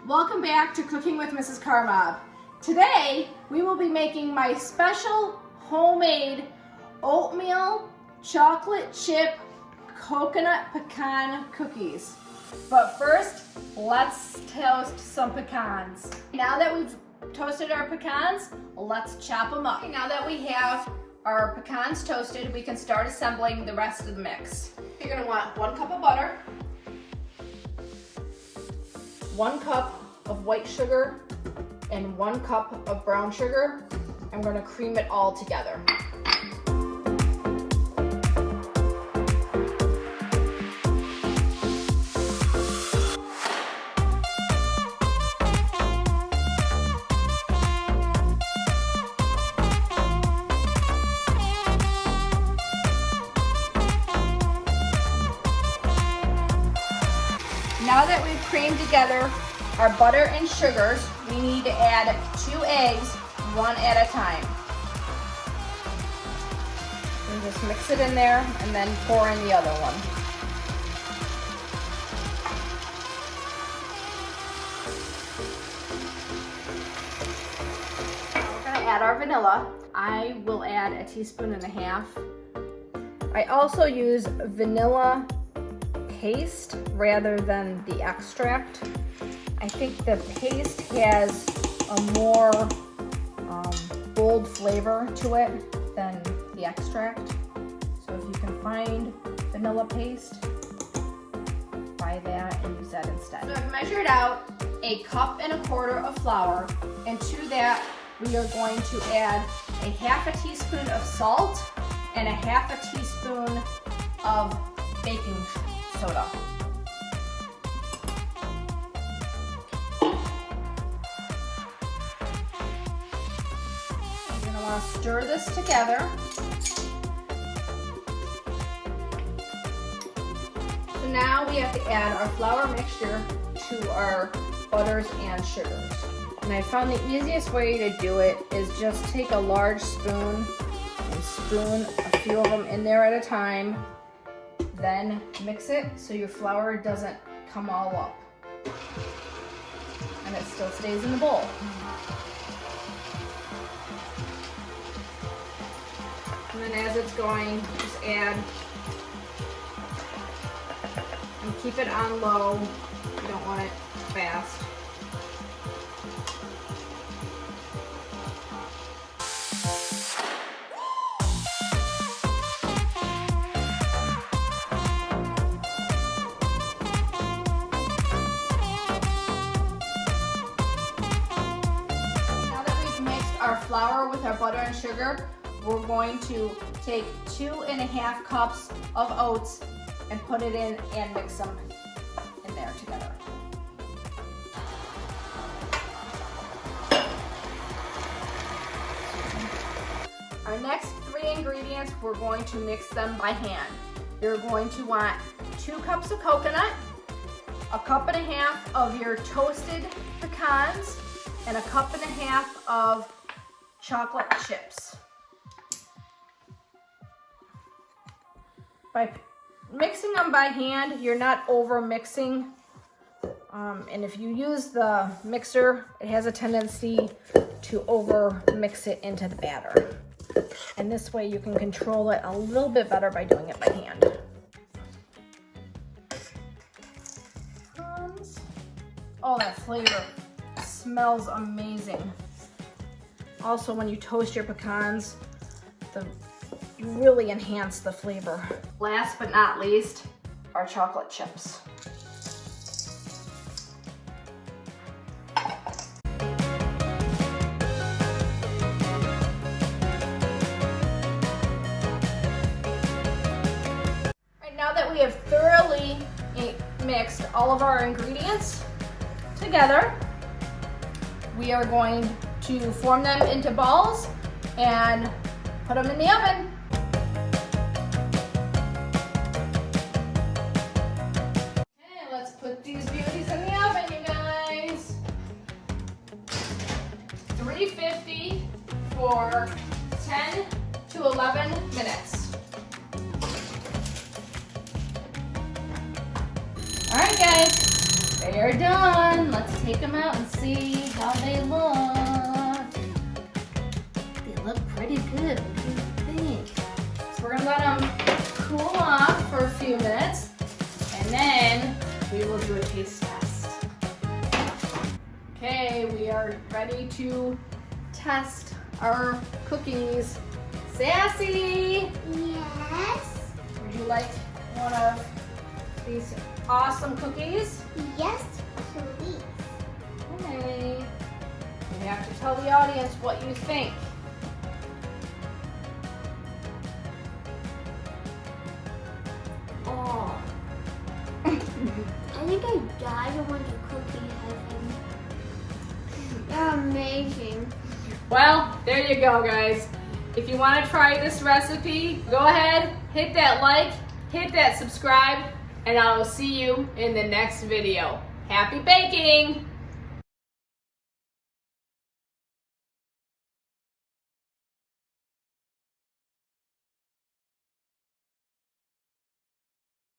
Welcome back to Cooking with Mrs. Karmov. Today we will be making my special homemade oatmeal chocolate chip coconut pecan cookies. But first, let's toast some pecans. Now that we've toasted our pecans, let's chop them up. Now that we have our pecans toasted, we can start assembling the rest of the mix. You're gonna want 1 cup of butter, 1 cup of white sugar, and 1 cup of brown sugar. I'm gonna cream it all together. Now that we've creamed together our butter and sugars, we need to add 2 eggs, 1 at a time. And just mix it in there and then pour in the other one. We're gonna add our vanilla. I will add 1.5 teaspoons. I also use vanilla paste rather than the extract. I think the paste has a more bold flavor to it than the extract. So if you can find vanilla paste, buy that and use that instead. So I've measured out 1.25 cups of flour, and to that we are going to add 1/2 teaspoon of salt and 1/2 teaspoon of baking soda. You're going to want to stir this together. So now we have to add our flour mixture to our butters and sugars. And I found the easiest way to do it is just take a large spoon and spoon a few of them in there at a time. Then mix it so your flour doesn't come all up and it still stays in the bowl. And then as it's going, just add and keep it on low. You don't want it fast. Our flour with our butter and sugar, we're going to take 2.5 cups of oats and put it in and mix them in there together. Our next 3 ingredients, we're going to mix them by hand. You're going to want 2 cups of coconut, 1.5 cups of your toasted pecans, and 1.5 cups of chocolate chips. By mixing them by hand, you're not over mixing. And if you use the mixer, it has a tendency to over mix it into the batter. And this way you can control it a little bit better by doing it by hand. Oh, that flavor smells amazing. Also, when you toast your pecans, you really enhance the flavor. Last but not least, our chocolate chips. Right, now that we have thoroughly mixed all of our ingredients together, we are going to form them into balls and put them in the oven. Okay, let's put these beauties in the oven, you guys. 350 for 10 to 11 minutes. All right, guys, They are done. Let's take them out and see how they look. They look pretty good. What do you think? So we're gonna let them cool off for a few minutes, and then we will do a taste test. Okay, we are ready to test our cookies. Sassy! Yes. Would you like one of these awesome cookies? Yes, please. Okay. You have to tell the audience what you think. Oh. I think I died when the cookie heaven. They're amazing. Well, there you go, guys. If you want to try this recipe, go ahead, hit that like, hit that subscribe, and I will see you in the next video. Happy baking!